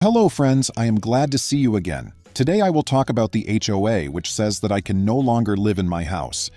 Hello friends, I am glad to see you again. Today I will talk about the HOA, which says that I can no longer live in my house.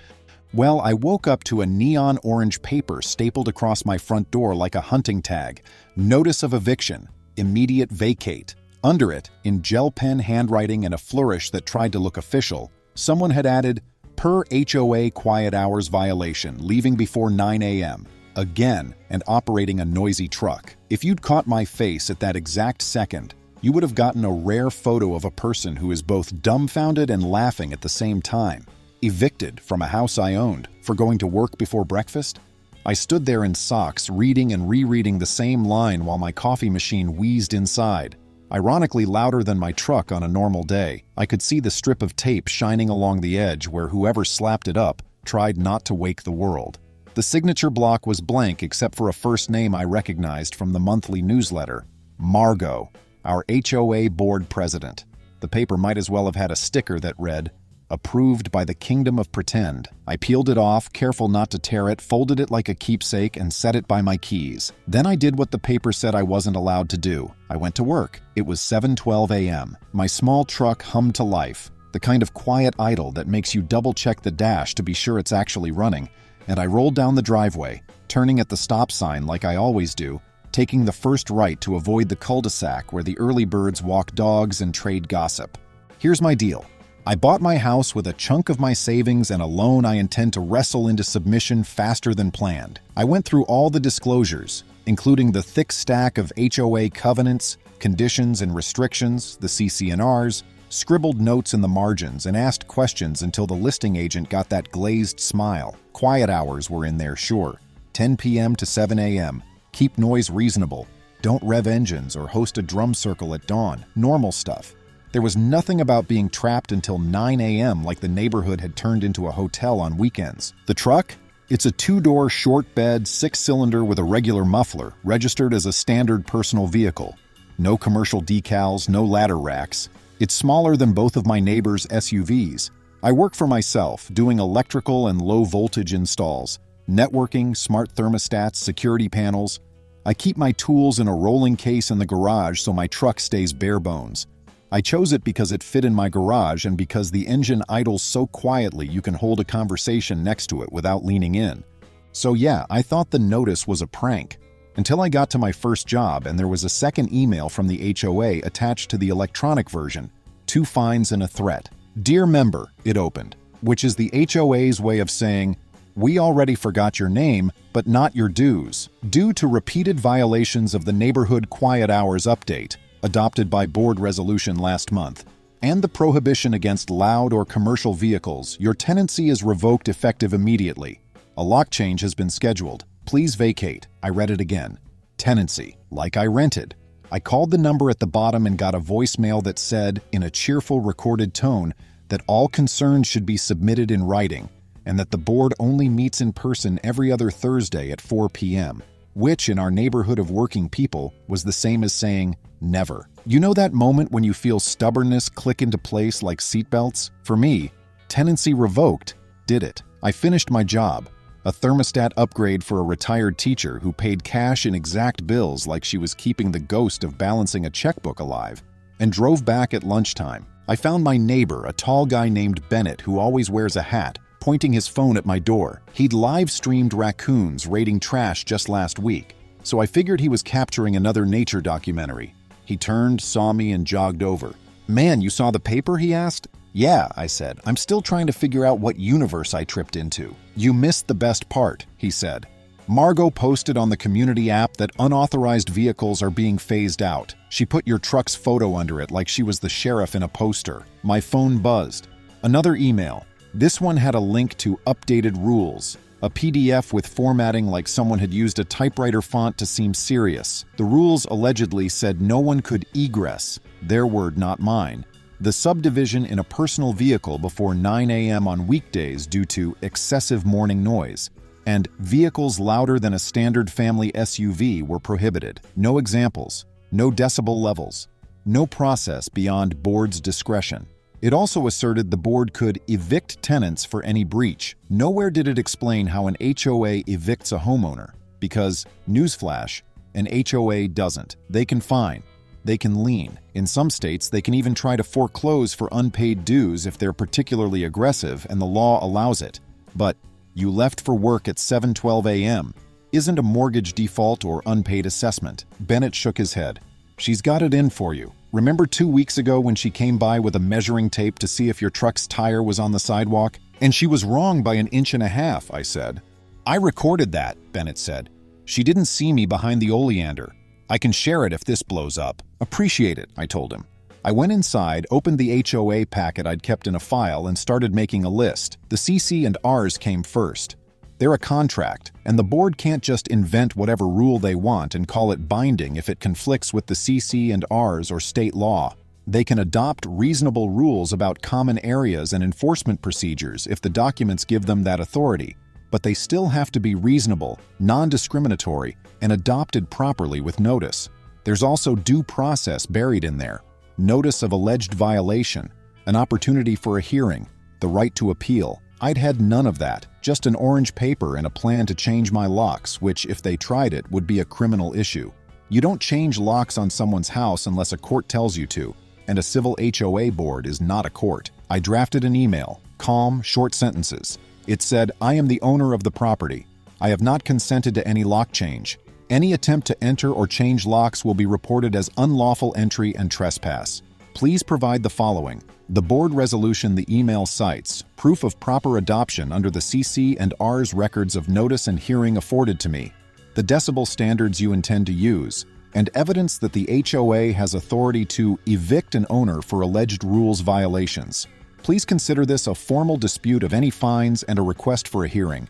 Well, I woke up to a neon orange paper stapled across my front door like a hunting tag. Notice of eviction. Immediate vacate. Under it, in gel pen handwriting and a flourish that tried to look official, someone had added, per HOA quiet hours violation, leaving before 9 a.m. Again, and operating a noisy truck. If you'd caught my face at that exact second, you would have gotten a rare photo of a person who is both dumbfounded and laughing at the same time. Evicted from a house I owned for going to work before breakfast? I stood there in socks, reading and rereading the same line while my coffee machine wheezed inside. Ironically louder than my truck on a normal day, I could see the strip of tape shining along the edge where whoever slapped it up tried not to wake the world. The signature block was blank except for a first name I recognized from the monthly newsletter. Margot, our HOA board president. The paper might as well have had a sticker that read, "Approved by the Kingdom of Pretend." I peeled it off, careful not to tear it, folded it like a keepsake, and set it by my keys. Then I did what the paper said I wasn't allowed to do. I went to work. It was 7:12 a.m. My small truck hummed to life, the kind of quiet idle that makes you double-check the dash to be sure it's actually running. And I rolled down the driveway, turning at the stop sign like I always do, taking the first right to avoid the cul-de-sac where the early birds walk dogs and trade gossip. Here's my deal. I bought my house with a chunk of my savings and a loan I intend to wrestle into submission faster than planned. I went through all the disclosures, including the thick stack of HOA covenants, conditions and restrictions, the CC&Rs, scribbled notes in the margins, and asked questions until the listing agent got that glazed smile. Quiet hours were in there, sure. 10 p.m. to 7 a.m. Keep noise reasonable. Don't rev engines or host a drum circle at dawn. Normal stuff. There was nothing about being trapped until 9 a.m. like the neighborhood had turned into a hotel on weekends. The truck? It's a two-door, short-bed, six-cylinder with a regular muffler, registered as a standard personal vehicle. No commercial decals, no ladder racks. It's smaller than both of my neighbors' SUVs. I work for myself, doing electrical and low-voltage installs, networking, smart thermostats, security panels. I keep my tools in a rolling case in the garage so my truck stays bare bones. I chose it because it fit in my garage and because the engine idles so quietly you can hold a conversation next to it without leaning in. So yeah, I thought the notice was a prank. Until I got to my first job and there was a second email from the HOA attached to the electronic version. 2 fines and a threat. Dear member, it opened, which is the HOA's way of saying, we already forgot your name, but not your dues. Due to repeated violations of the Neighborhood Quiet Hours Update, adopted by board resolution last month, and the prohibition against loud or commercial vehicles, your tenancy is revoked effective immediately. A lock change has been scheduled. Please vacate. I read it again. Tenancy, like I rented. I called the number at the bottom and got a voicemail that said, in a cheerful recorded tone, that all concerns should be submitted in writing, and that the board only meets in person every other Thursday at 4 p.m., which, in our neighborhood of working people, was the same as saying, never. You know that moment when you feel stubbornness click into place like seatbelts? For me, tenancy revoked did it. I finished my job. A thermostat upgrade for a retired teacher who paid cash in exact bills like she was keeping the ghost of balancing a checkbook alive, and drove back at lunchtime. I found my neighbor, a tall guy named Bennett who always wears a hat, pointing his phone at my door. He'd live-streamed raccoons raiding trash just last week, so I figured he was capturing another nature documentary. He turned, saw me, and jogged over. Man, you saw the paper? He asked. Yeah, I said. I'm still trying to figure out what universe I tripped into. You missed the best part, he said. Margot posted on the community app that unauthorized vehicles are being phased out. She put your truck's photo under it like she was the sheriff in a poster. My phone buzzed. Another email. This one had a link to updated rules. A PDF with formatting like someone had used a typewriter font to seem serious. The rules allegedly said no one could egress, their word not mine, the subdivision in a personal vehicle before 9 a.m. on weekdays due to excessive morning noise, and vehicles louder than a standard family SUV were prohibited. No examples, no decibel levels, no process beyond board's discretion. It also asserted the board could evict tenants for any breach. Nowhere did it explain how an HOA evicts a homeowner, because, newsflash, an HOA doesn't. They can fine. They can lien. In some states, they can even try to foreclose for unpaid dues if they're particularly aggressive and the law allows it. But you left for work at 7:12 a.m. isn't a mortgage default or unpaid assessment. Bennett shook his head. She's got it in for you. Remember 2 weeks ago when she came by with a measuring tape to see if your truck's tire was on the sidewalk? And she was wrong by 1.5 inches, I said. I recorded that, Bennett said. She didn't see me behind the oleander. I can share it if this blows up. Appreciate it, I told him. I went inside, opened the HOA packet I'd kept in a file, and started making a list. The CC and Rs came first. They're a contract, and the board can't just invent whatever rule they want and call it binding if it conflicts with the CC and Rs or state law. They can adopt reasonable rules about common areas and enforcement procedures if the documents give them that authority, but they still have to be reasonable, non-discriminatory, and adopted properly with notice. There's also due process buried in there. Notice of alleged violation, an opportunity for a hearing, the right to appeal. I'd had none of that, just an orange paper and a plan to change my locks, which, if they tried it, would be a criminal issue. You don't change locks on someone's house unless a court tells you to, and a civil HOA board is not a court. I drafted an email, calm, short sentences. It said, I am the owner of the property. I have not consented to any lock change. Any attempt to enter or change locks will be reported as unlawful entry and trespass. Please provide the following. The board resolution the email cites, proof of proper adoption under the CC and Rs records of notice and hearing afforded to me, the decibel standards you intend to use, and evidence that the HOA has authority to evict an owner for alleged rules violations. Please consider this a formal dispute of any fines and a request for a hearing.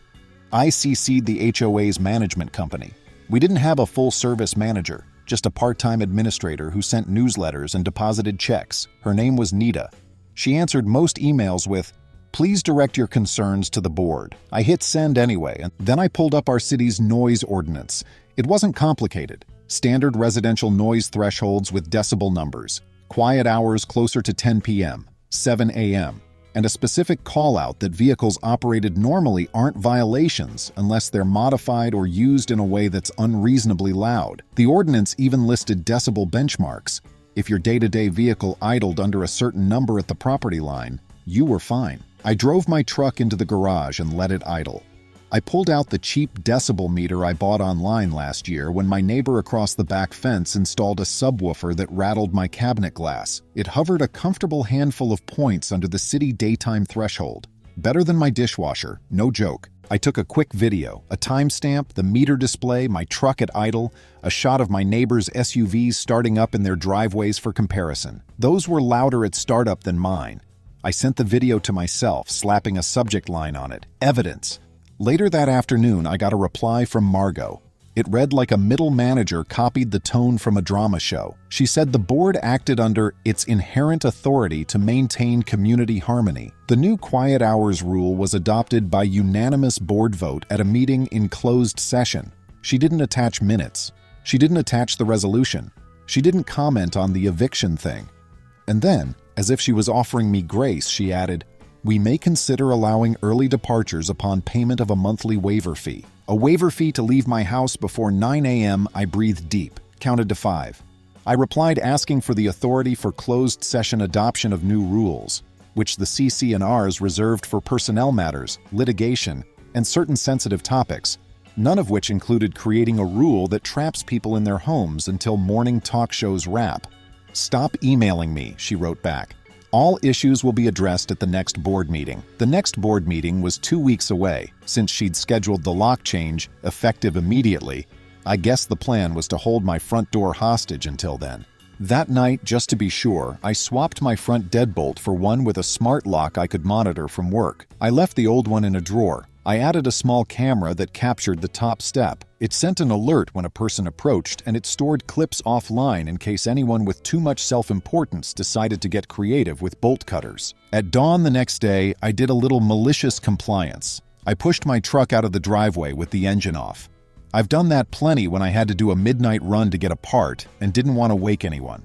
I CC'd the HOA's management company. We didn't have a full-service manager, just a part-time administrator who sent newsletters and deposited checks. Her name was Nita. She answered most emails with, "Please direct your concerns to the board." I hit send anyway, and then I pulled up our city's noise ordinance. It wasn't complicated. Standard residential noise thresholds with decibel numbers, quiet hours closer to 10 p.m., 7 a.m., and a specific call-out that vehicles operated normally aren't violations unless they're modified or used in a way that's unreasonably loud. The ordinance even listed decibel benchmarks. If your day-to-day vehicle idled under a certain number at the property line, you were fine. I drove my truck into the garage and let it idle. I pulled out the cheap decibel meter I bought online last year when my neighbor across the back fence installed a subwoofer that rattled my cabinet glass. It hovered a comfortable handful of points under the city daytime threshold. Better than my dishwasher, no joke. I took a quick video, a timestamp, the meter display, my truck at idle, a shot of my neighbor's SUVs starting up in their driveways for comparison. Those were louder at startup than mine. I sent the video to myself, slapping a subject line on it, evidence. Later that afternoon, I got a reply from Margot. It read like a middle manager copied the tone from a drama show. She said the board acted under its inherent authority to maintain community harmony. The new quiet hours rule was adopted by unanimous board vote at a meeting in closed session. She didn't attach minutes. She didn't attach the resolution. She didn't comment on the eviction thing. And then, as if she was offering me grace, she added, "We may consider allowing early departures upon payment of a monthly waiver fee." A waiver fee to leave my house before 9 a.m. I breathed deep, counted to 5. I replied asking for the authority for closed session adoption of new rules, which the CC and Rs reserved for personnel matters, litigation, and certain sensitive topics, none of which included creating a rule that traps people in their homes until morning talk shows wrap. "Stop emailing me," she wrote back. "All issues will be addressed at the next board meeting." The next board meeting was 2 weeks away. Since she'd scheduled the lock change, effective immediately, I guess the plan was to hold my front door hostage until then. That night, just to be sure, I swapped my front deadbolt for one with a smart lock I could monitor from work. I left the old one in a drawer. I added a small camera that captured the top step. It sent an alert when a person approached, and it stored clips offline in case anyone with too much self-importance decided to get creative with bolt cutters. At dawn the next day, I did a little malicious compliance. I pushed my truck out of the driveway with the engine off. I've done that plenty when I had to do a midnight run to get a part and didn't want to wake anyone.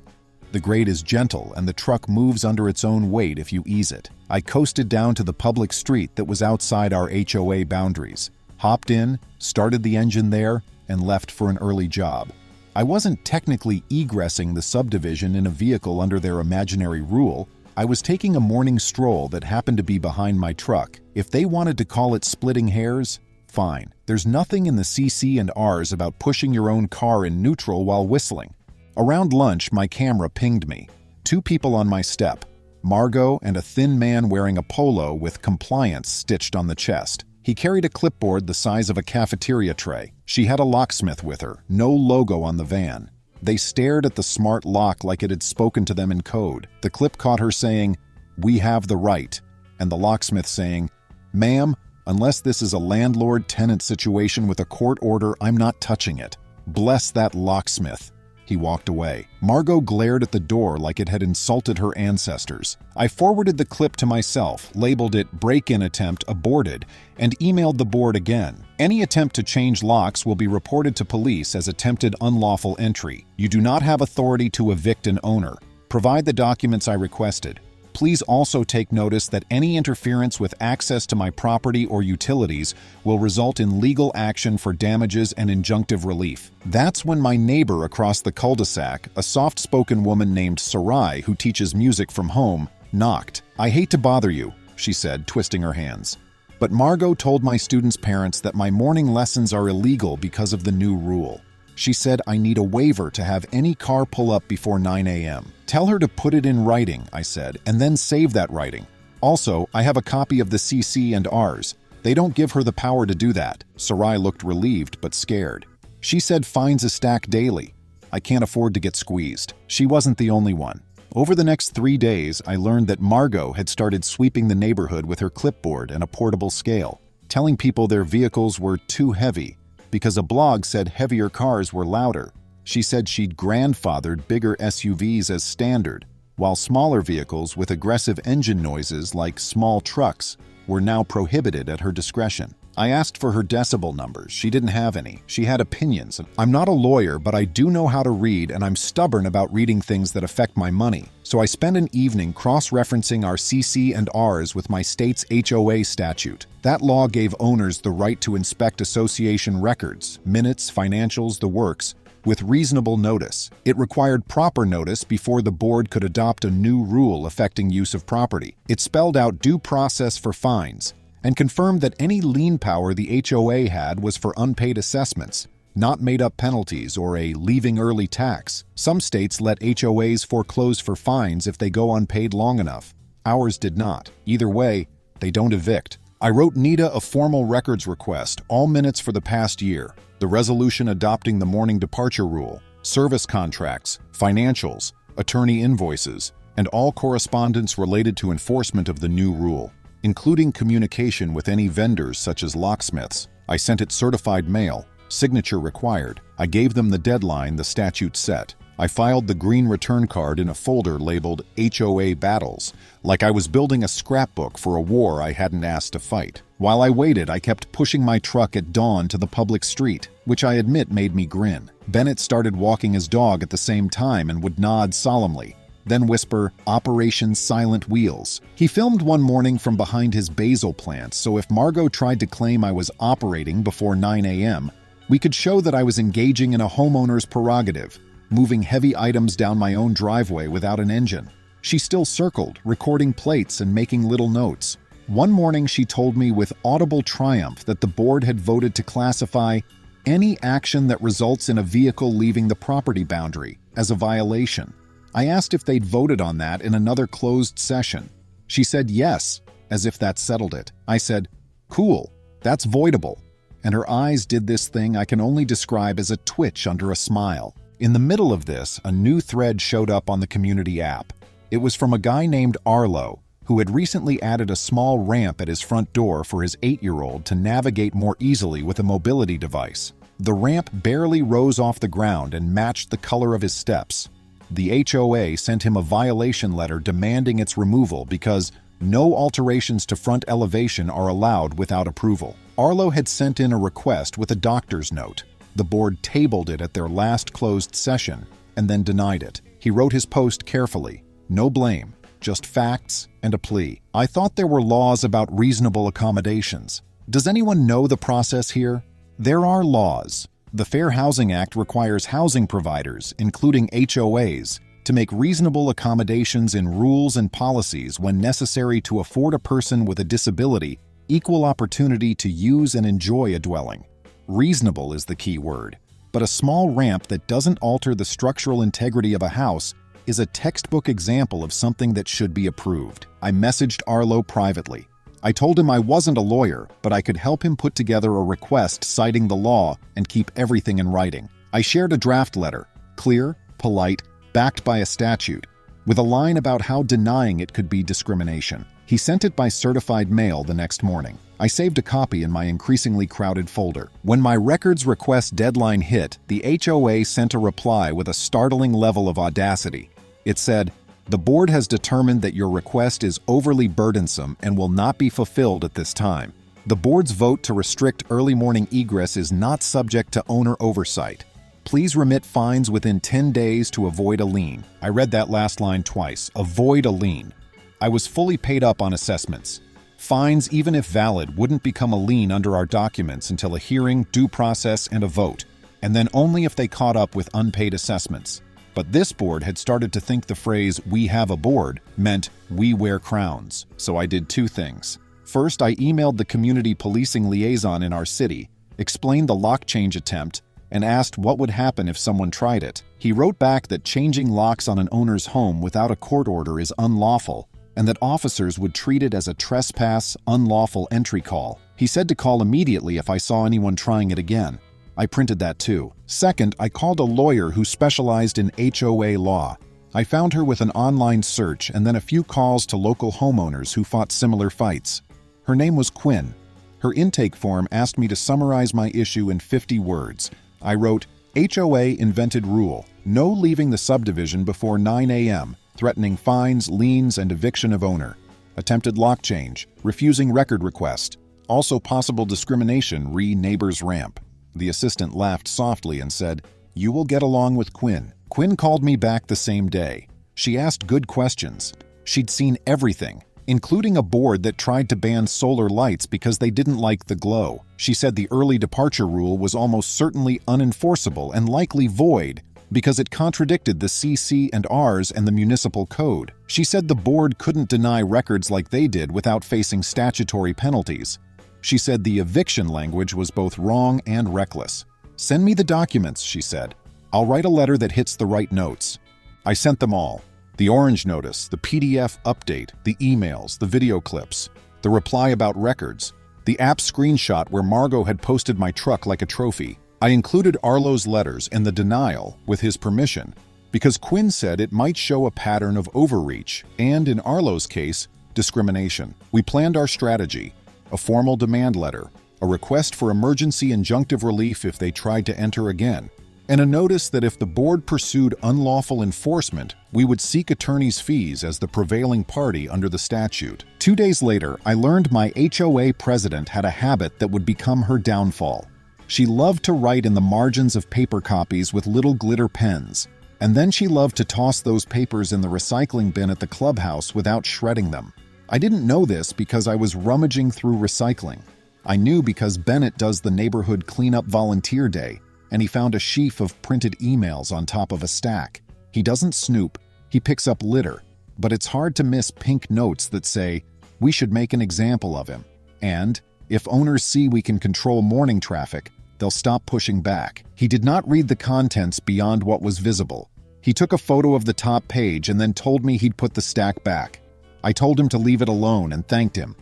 The grade is gentle and the truck moves under its own weight if you ease it. I coasted down to the public street that was outside our HOA boundaries, hopped in, started the engine there, and left for an early job. I wasn't technically egressing the subdivision in a vehicle under their imaginary rule. I was taking a morning stroll that happened to be behind my truck. If they wanted to call it splitting hairs, fine. There's nothing in the CC and Rs about pushing your own car in neutral while whistling. Around lunch, my camera pinged me. 2 people on my step, Margot and a thin man wearing a polo with compliance stitched on the chest. He carried a clipboard the size of a cafeteria tray. She had a locksmith with her, no logo on the van. They stared at the smart lock like it had spoken to them in code. The clip caught her saying, "We have the right," and the locksmith saying, "Ma'am, unless this is a landlord-tenant situation with a court order, I'm not touching it." Bless that locksmith. He walked away. Margot glared at the door like it had insulted her ancestors. I forwarded the clip to myself, labeled it "break-in attempt aborted," and emailed the board again. Any attempt to change locks will be reported to police as attempted unlawful entry. You do not have authority to evict an owner. Provide the documents I requested. Please also take notice that any interference with access to my property or utilities will result in legal action for damages and injunctive relief. That's when my neighbor across the cul-de-sac, a soft-spoken woman named Sarai who teaches music from home, knocked. "I hate to bother you," she said, twisting her hands. "But Margot told my students' parents that my morning lessons are illegal because of the new rule. She said I need a waiver to have any car pull up before 9 a.m. Tell her to put it in writing," I said, "and then save that writing. Also, I have a copy of the CC and Rs. They don't give her the power to do that." Sarai looked relieved but scared. "She said fines a stack daily. I can't afford to get squeezed." She wasn't the only one. Over the next 3 days, I learned that Margot had started sweeping the neighborhood with her clipboard and a portable scale, telling people their vehicles were too heavy, because a blog said heavier cars were louder. She said she'd grandfathered bigger SUVs as standard, while smaller vehicles with aggressive engine noises like small trucks were now prohibited at her discretion. I asked for her decibel numbers. She didn't have any. She had opinions. I'm not a lawyer, but I do know how to read, and I'm stubborn about reading things that affect my money. So I spent an evening cross-referencing our CC and Rs with my state's HOA statute. That law gave owners the right to inspect association records, minutes, financials, the works, with reasonable notice. It required proper notice before the board could adopt a new rule affecting use of property. It spelled out due process for fines, and confirmed that any lien power the HOA had was for unpaid assessments, not made-up penalties or a leaving early tax. Some states let HOAs foreclose for fines if they go unpaid long enough. Ours did not. Either way, they don't evict. I wrote NIDA a formal records request, all minutes for the past year, the resolution adopting the morning departure rule, service contracts, financials, attorney invoices, and all correspondence related to enforcement of the new rule, including communication with any vendors such as locksmiths. I sent it certified mail, signature required. I gave them the deadline the statute set. I filed the green return card in a folder labeled HOA Battles, like I was building a scrapbook for a war I hadn't asked to fight. While I waited, I kept pushing my truck at dawn to the public street, which I admit made me grin. Bennett started walking his dog at the same time and would nod solemnly, then whisper, "Operation Silent Wheels." He filmed one morning from behind his basil plant, so if Margot tried to claim I was operating before 9 a.m., we could show that I was engaging in a homeowner's prerogative, moving heavy items down my own driveway without an engine. She still circled, recording plates and making little notes. One morning she told me with audible triumph that the board had voted to classify any action that results in a vehicle leaving the property boundary as a violation. I asked if they'd voted on that in another closed session. She said yes, as if that settled it. I said, "Cool, that's voidable." And her eyes did this thing I can only describe as a twitch under a smile. In the middle of this, a new thread showed up on the community app. It was from a guy named Arlo, who had recently added a small ramp at his front door for his 8-year-old to navigate more easily with a mobility device. The ramp barely rose off the ground and matched the color of his steps. The HOA sent him a violation letter demanding its removal because no alterations to front elevation are allowed without approval. Arlo had sent in a request with a doctor's note. The board tabled it at their last closed session and then denied it. He wrote his post carefully. No blame, just facts and a plea. I thought there were laws about reasonable accommodations. Does anyone know the process here? There are laws. The Fair Housing Act requires housing providers, including HOAs, to make reasonable accommodations in rules and policies when necessary to afford a person with a disability equal opportunity to use and enjoy a dwelling. Reasonable is the key word, but a small ramp that doesn't alter the structural integrity of a house is a textbook example of something that should be approved. I messaged Arlo privately. I told him I wasn't a lawyer, but I could help him put together a request citing the law and keep everything in writing. I shared a draft letter, clear, polite, backed by a statute, with a line about how denying it could be discrimination. He sent it by certified mail the next morning. I saved a copy in my increasingly crowded folder. When my records request deadline hit, the HOA sent a reply with a startling level of audacity. It said, "The board has determined that your request is overly burdensome and will not be fulfilled at this time. The board's vote to restrict early morning egress is not subject to owner oversight. Please remit fines within 10 days to avoid a lien." I read that last line twice. Avoid a lien. I was fully paid up on assessments. Fines, even if valid, wouldn't become a lien under our documents until a hearing, due process, and a vote, and then only if they caught up with unpaid assessments. But this board had started to think the phrase, "we have a board," meant we wear crowns. So I did two things. First, I emailed the community policing liaison in our city, explained the lock change attempt, and asked what would happen if someone tried it. He wrote back that changing locks on an owner's home without a court order is unlawful, and that officers would treat it as a trespass, unlawful entry call. He said to call immediately if I saw anyone trying it again. I printed that too. Second, I called a lawyer who specialized in HOA law. I found her with an online search and then a few calls to local homeowners who fought similar fights. Her name was Quinn. Her intake form asked me to summarize my issue in 50 words. I wrote, "HOA invented rule, no leaving the subdivision before 9 a.m., threatening fines, liens, and eviction of owner. Attempted lock change, refusing record request. Also possible discrimination re neighbor's ramp." The assistant laughed softly and said, "You will get along with Quinn." Quinn called me back the same day. She asked good questions. She'd seen everything, including a board that tried to ban solar lights because they didn't like the glow. She said the early departure rule was almost certainly unenforceable and likely void because it contradicted the CC and Rs and the municipal code. She said the board couldn't deny records like they did without facing statutory penalties. She said the eviction language was both wrong and reckless. "Send me the documents," she said. "I'll write a letter that hits the right notes." I sent them all. The orange notice, the PDF update, the emails, the video clips, the reply about records, the app screenshot where Margot had posted my truck like a trophy. I included Arlo's letters and the denial, with his permission, because Quinn said it might show a pattern of overreach and, in Arlo's case, discrimination. We planned our strategy: a formal demand letter, a request for emergency injunctive relief if they tried to enter again, and a notice that if the board pursued unlawful enforcement, we would seek attorney's fees as the prevailing party under the statute. 2 days later, I learned my HOA president had a habit that would become her downfall. She loved to write in the margins of paper copies with little glitter pens, and then she loved to toss those papers in the recycling bin at the clubhouse without shredding them. I didn't know this because I was rummaging through recycling. I knew because Bennett does the neighborhood cleanup volunteer day, and he found a sheaf of printed emails on top of a stack. He doesn't snoop, he picks up litter, but it's hard to miss pink notes that say, "We should make an example of him," and "If owners see we can control morning traffic, they'll stop pushing back." He did not read the contents beyond what was visible. He took a photo of the top page and then told me he'd put the stack back. I told him to leave it alone and thanked him.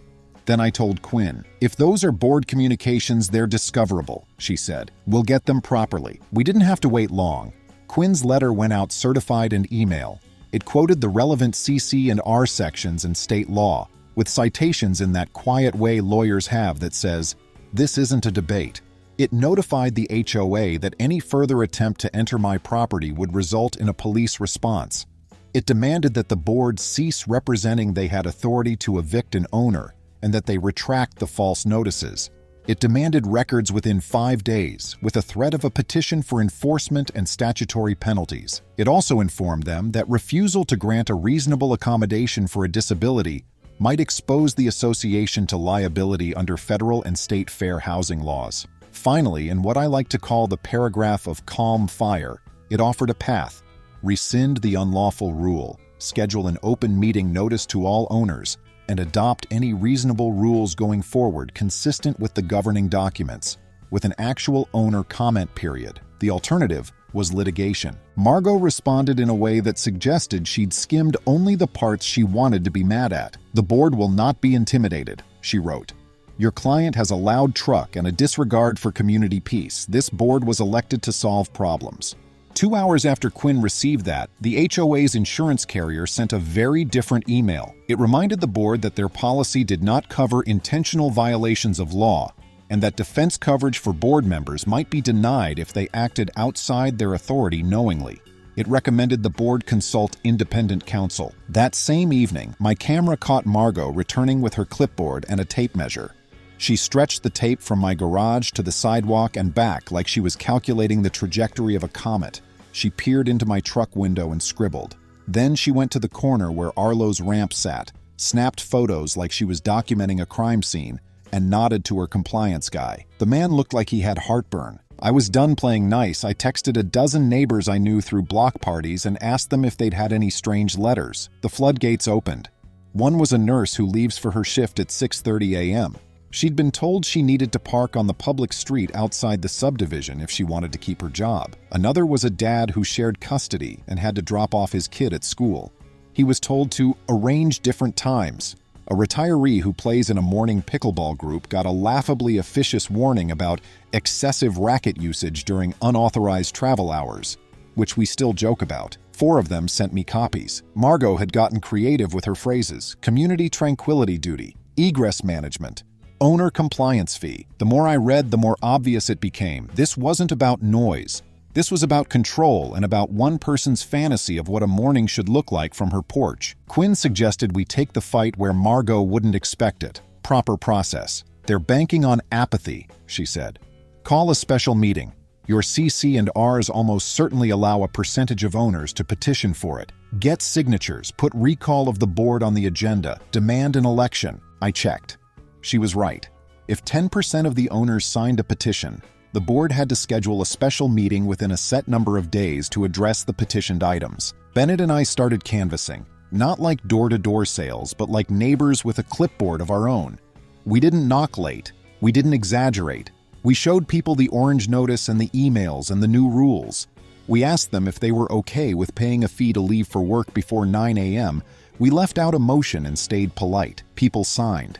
Then I told Quinn, "If those are board communications, they're discoverable," she said. "We'll get them properly." We didn't have to wait long. Quinn's letter went out certified and email. It quoted the relevant CC and R sections in state law, with citations in that quiet way lawyers have that says, "This isn't a debate." It notified the HOA that any further attempt to enter my property would result in a police response. It demanded that the board cease representing they had authority to evict an owner and that they retract the false notices. It demanded records within 5 days, with a threat of a petition for enforcement and statutory penalties. It also informed them that refusal to grant a reasonable accommodation for a disability might expose the association to liability under federal and state fair housing laws. Finally, in what I like to call the paragraph of calm fire, it offered a path: rescind the unlawful rule, schedule an open meeting notice to all owners, and adopt any reasonable rules going forward consistent with the governing documents, with an actual owner comment period. The alternative was litigation. Margot responded in a way that suggested she'd skimmed only the parts she wanted to be mad at. "The board will not be intimidated," she wrote. "Your client has a loud truck and a disregard for community peace. This board was elected to solve problems." 2 hours after Quinn received that, the HOA's insurance carrier sent a very different email. It reminded the board that their policy did not cover intentional violations of law, and that defense coverage for board members might be denied if they acted outside their authority knowingly. It recommended the board consult independent counsel. That same evening, my camera caught Margot returning with her clipboard and a tape measure. She stretched the tape from my garage to the sidewalk and back like she was calculating the trajectory of a comet. She peered into my truck window and scribbled. Then she went to the corner where Arlo's ramp sat, snapped photos like she was documenting a crime scene, and nodded to her compliance guy. The man looked like he had heartburn. I was done playing nice. I texted a dozen neighbors I knew through block parties and asked them if they'd had any strange letters. The floodgates opened. One was a nurse who leaves for her shift at 6:30 a.m. She'd been told she needed to park on the public street outside the subdivision if she wanted to keep her job. Another was a dad who shared custody and had to drop off his kid at school. He was told to arrange different times. A retiree who plays in a morning pickleball group got a laughably officious warning about excessive racket usage during unauthorized travel hours, which we still joke about. 4 of them sent me copies. Margot had gotten creative with her phrases: community tranquility duty, egress management, owner compliance fee. The more I read, the more obvious it became. This wasn't about noise. This was about control and about one person's fantasy of what a morning should look like from her porch. Quinn suggested we take the fight where Margot wouldn't expect it. Proper process. "They're banking on apathy," she said. "Call a special meeting. Your CC and Rs almost certainly allow a percentage of owners to petition for it. Get signatures, put recall of the board on the agenda, demand an election." I checked. She was right. If 10% of the owners signed a petition, the board had to schedule a special meeting within a set number of days to address the petitioned items. Bennett and I started canvassing, not like door-to-door sales, but like neighbors with a clipboard of our own. We didn't knock late. We didn't exaggerate. We showed people the orange notice and the emails and the new rules. We asked them if they were okay with paying a fee to leave for work before 9 a.m. We left out emotion and stayed polite. People signed.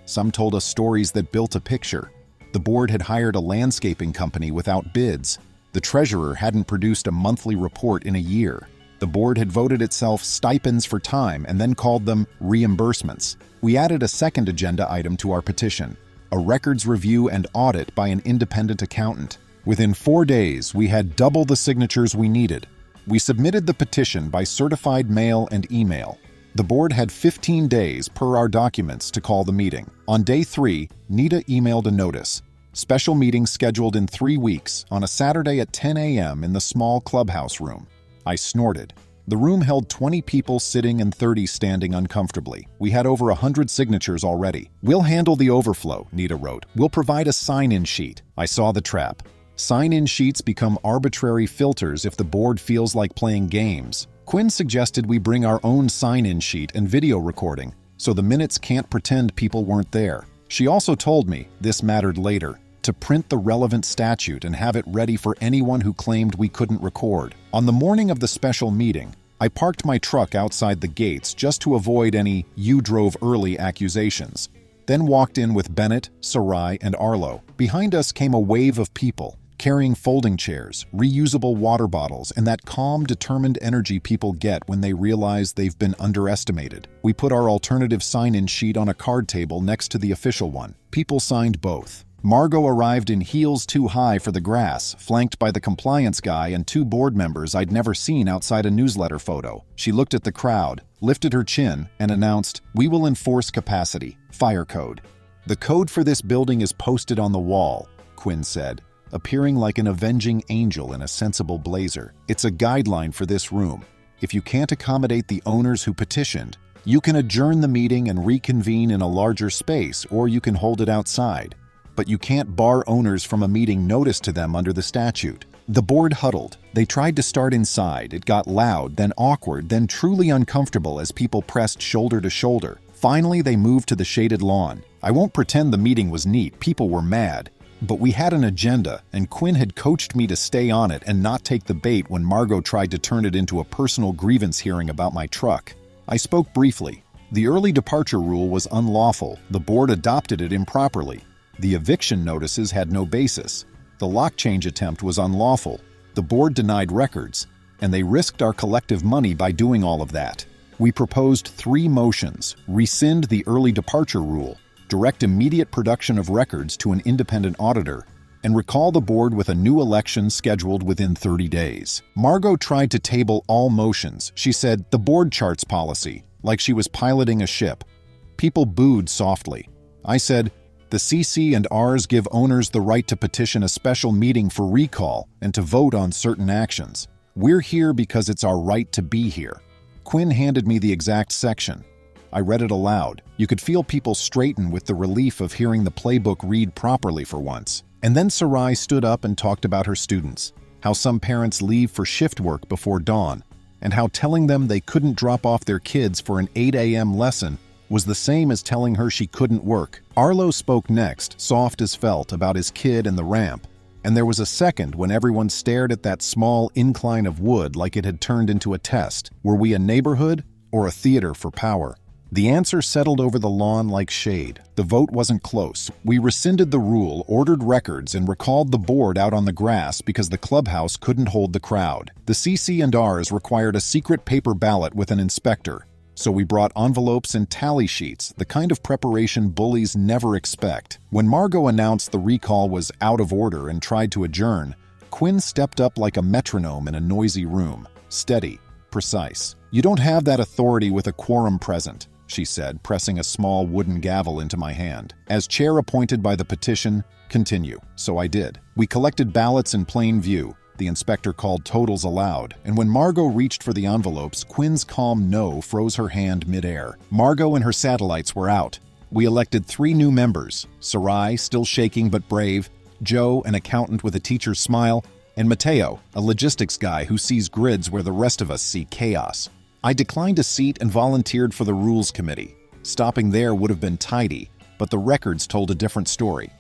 Some told us stories that built a picture. The board had hired a landscaping company without bids. The treasurer hadn't produced a monthly report in a year. The board had voted itself stipends for time and then called them reimbursements. We added a second agenda item to our petition: a records review and audit by an independent accountant. Within 4 days, we had double the signatures we needed. We submitted the petition by certified mail and email. The board had 15 days per our documents to call the meeting. On day 3, Nita emailed a notice. Special meeting scheduled in 3 weeks on a Saturday at 10 a.m. in the small clubhouse room. I snorted. The room held 20 people sitting and 30 standing uncomfortably. We had over 100 signatures already. "We'll handle the overflow," Nita wrote. "We'll provide a sign-in sheet." I saw the trap. Sign-in sheets become arbitrary filters if the board feels like playing games. Quinn suggested we bring our own sign-in sheet and video recording, so the minutes can't pretend people weren't there. She also told me, this mattered later, to print the relevant statute and have it ready for anyone who claimed we couldn't record. On the morning of the special meeting, I parked my truck outside the gates just to avoid any "you drove early" accusations, then walked in with Bennett, Sarai, and Arlo. Behind us came a wave of people, carrying folding chairs, reusable water bottles, and that calm, determined energy people get when they realize they've been underestimated. We put our alternative sign-in sheet on a card table next to the official one. People signed both. Margot arrived in heels too high for the grass, flanked by the compliance guy and 2 board members I'd never seen outside a newsletter photo. She looked at the crowd, lifted her chin, and announced, "We will enforce capacity. Fire code." "The code for this building is posted on the wall," Quinn said, appearing like an avenging angel in a sensible blazer. "It's a guideline for this room. If you can't accommodate the owners who petitioned, you can adjourn the meeting and reconvene in a larger space, or you can hold it outside." but you can't bar owners from a meeting notice to them under the statute. The board huddled. They tried to start inside. It got loud, then awkward, then truly uncomfortable as people pressed shoulder to shoulder. Finally, they moved to the shaded lawn. I won't pretend the meeting was neat. People were mad. But we had an agenda, and Quinn had coached me to stay on it and not take the bait when Margot tried to turn it into a personal grievance hearing about my truck. I spoke briefly. The early departure rule was unlawful. The board adopted it improperly. The eviction notices had no basis. The lock change attempt was unlawful. The board denied records, and they risked our collective money by doing all of that. We proposed 3 motions: rescind the early departure rule, direct immediate production of records to an independent auditor, and recall the board with a new election scheduled within 30 days. Margot tried to table all motions. She said, "The board charts policy," like she was piloting a ship. People booed softly. I said, "The CC and Rs give owners the right to petition a special meeting for recall and to vote on certain actions. We're here because it's our right to be here." Quinn handed me the exact section. I read it aloud. You could feel people straighten with the relief of hearing the playbook read properly for once. And then Sarai stood up and talked about her students, how some parents leave for shift work before dawn, and how telling them they couldn't drop off their kids for an 8 a.m. lesson was the same as telling her she couldn't work. Arlo spoke next, soft as felt, about his kid and the ramp, and there was a second when everyone stared at that small incline of wood like it had turned into a test. Were we a neighborhood or a theater for power? The answer settled over the lawn like shade. The vote wasn't close. We rescinded the rule, ordered records, and recalled the board out on the grass because the clubhouse couldn't hold the crowd. The CC and Rs required a secret paper ballot with an inspector, so we brought envelopes and tally sheets, the kind of preparation bullies never expect. When Margot announced the recall was out of order and tried to adjourn, Quinn stepped up like a metronome in a noisy room. Steady, precise. "You don't have that authority with a quorum present," she said, pressing a small wooden gavel into my hand. "As chair appointed by the petition, continue." So I did. We collected ballots in plain view. The inspector called totals aloud, and when Margot reached for the envelopes, Quinn's calm no froze her hand midair. Margot and her satellites were out. We elected 3 new members: Sarai, still shaking but brave; Joe, an accountant with a teacher's smile; and Mateo, a logistics guy who sees grids where the rest of us see chaos. I declined a seat and volunteered for the Rules Committee. Stopping there would have been tidy, but the records told a different story.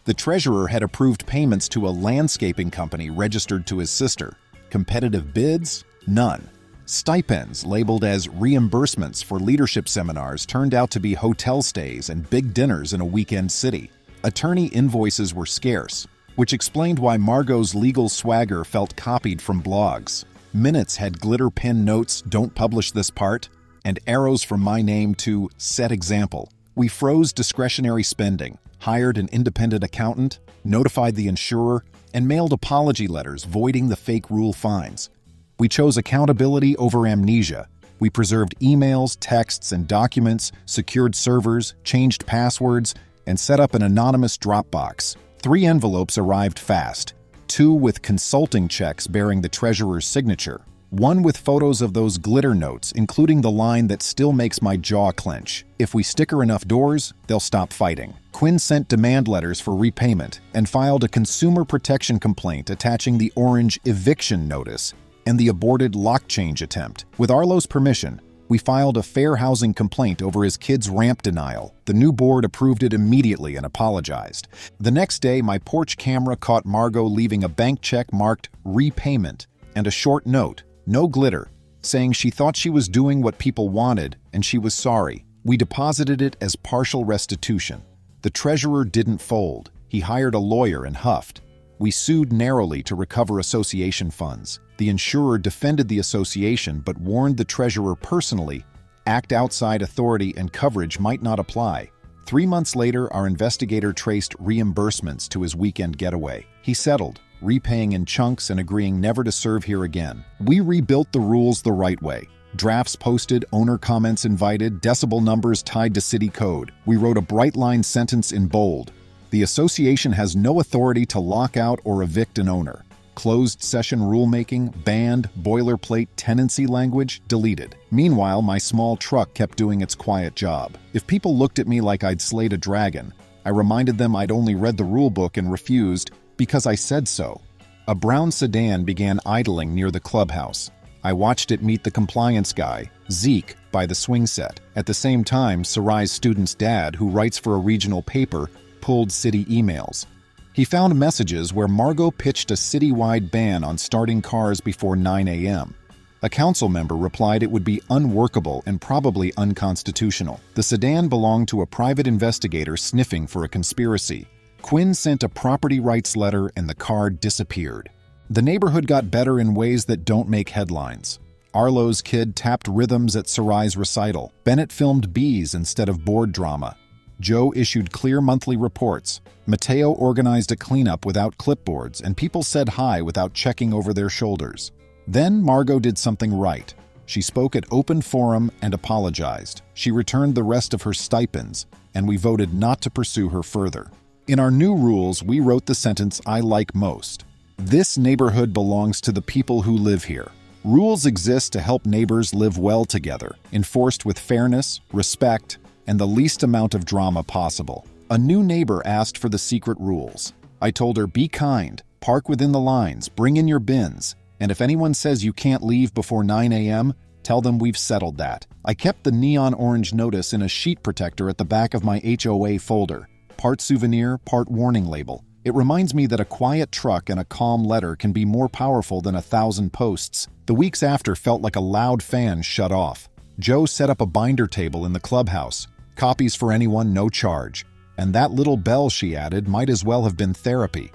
The treasurer had approved payments to a landscaping company registered to his sister. Competitive bids? None. Stipends labeled as reimbursements for leadership seminars turned out to be hotel stays and big dinners in a weekend city. Attorney invoices were scarce, which explained why Margot's legal swagger felt copied from blogs. Minutes had glitter pen notes, "Don't publish this part," and arrows from my name to "set example." We froze discretionary spending, hired an independent accountant, notified the insurer, and mailed apology letters voiding the fake rule fines. We chose accountability over amnesia. We preserved emails, texts, and documents, secured servers, changed passwords, and set up an anonymous Dropbox. 3 envelopes arrived fast. 2 with consulting checks bearing the treasurer's signature. 1 with photos of those glitter notes, including the line that still makes my jaw clench: "If we sticker enough doors, they'll stop fighting." Quinn sent demand letters for repayment and filed a consumer protection complaint attaching the orange eviction notice and the aborted lock change attempt. With Arlo's permission, we filed a fair housing complaint over his kid's ramp denial. The new board approved it immediately and apologized. The next day, my porch camera caught Margot leaving a bank check marked repayment and a short note, no glitter, saying she thought she was doing what people wanted and she was sorry. We deposited it as partial restitution. The treasurer didn't fold. He hired a lawyer and huffed. We sued narrowly to recover association funds. The insurer defended the association but warned the treasurer personally, act outside authority and coverage might not apply. 3 months later, our investigator traced reimbursements to his weekend getaway. He settled, repaying in chunks and agreeing never to serve here again. We rebuilt the rules the right way. Drafts posted, owner comments invited, decibel numbers tied to city code. We wrote a bright-line sentence in bold: "The association has no authority to lock out or evict an owner." Closed session rulemaking, banned, boilerplate tenancy language, deleted. Meanwhile, my small truck kept doing its quiet job. If people looked at me like I'd slayed a dragon, I reminded them I'd only read the rule book and refused because I said so. A brown sedan began idling near the clubhouse. I watched it meet the compliance guy, Zeke, by the swing set. At the same time, Sarai's student's dad, who writes for a regional paper, pulled city emails. He found messages where Margot pitched a citywide ban on starting cars before 9 a.m. A council member replied it would be unworkable and probably unconstitutional. The sedan belonged to a private investigator sniffing for a conspiracy. Quinn sent a property rights letter and the car disappeared. The neighborhood got better in ways that don't make headlines. Arlo's kid tapped rhythms at Sarai's recital. Bennett filmed bees instead of board drama. Joe issued clear monthly reports. Mateo organized a cleanup without clipboards, and people said hi without checking over their shoulders. Then Margot did something right. She spoke at open forum and apologized. She returned the rest of her stipends, and we voted not to pursue her further. In our new rules, we wrote the sentence I like most. This neighborhood belongs to the people who live here. Rules exist to help neighbors live well together, enforced with fairness, respect, and the least amount of drama possible. A new neighbor asked for the secret rules. I told her, be kind, park within the lines, bring in your bins, and if anyone says you can't leave before 9 a.m., tell them we've settled that. I kept the neon orange notice in a sheet protector at the back of my HOA folder, part souvenir, part warning label. It reminds me that a quiet truck and a calm letter can be more powerful than 1,000 posts. The weeks after felt like a loud fan shut off. Joe set up a binder table in the clubhouse. Copies for anyone, no charge. And that little bell she added might as well have been therapy.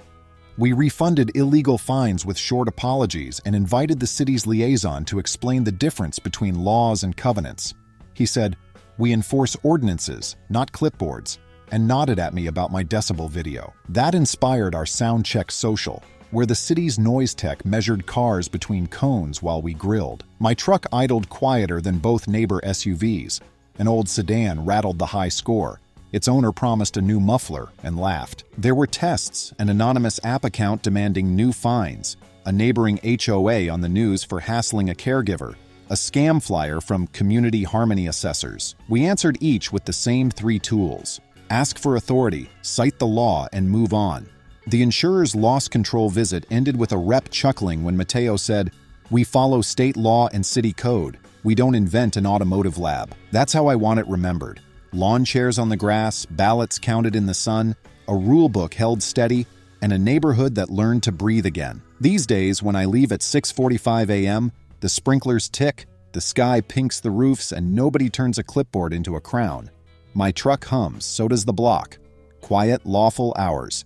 We refunded illegal fines with short apologies and invited the city's liaison to explain the difference between laws and covenants. He said, "We enforce ordinances, not clipboards," and nodded at me about my decibel video. That inspired our sound check social, where the city's noise tech measured cars between cones while we grilled. My truck idled quieter than both neighbor SUVs. An old sedan rattled the high score. Its owner promised a new muffler and laughed. There were tests, an anonymous app account demanding new fines, a neighboring HOA on the news for hassling a caregiver, a scam flyer from community harmony assessors. We answered each with the same 3 tools. Ask for authority, cite the law, and move on. The insurer's loss control visit ended with a rep chuckling when Mateo said, "We follow state law and city code. We don't invent an automotive lab." That's how I want it remembered. Lawn chairs on the grass, ballots counted in the sun, a rule book held steady, and a neighborhood that learned to breathe again. These days, when I leave at 6:45 a.m., the sprinklers tick, the sky pinks the roofs, and nobody turns a clipboard into a crown. My truck hums, so does the block. Quiet, lawful hours.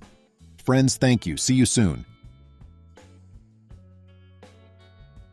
Friends, thank you. See you soon.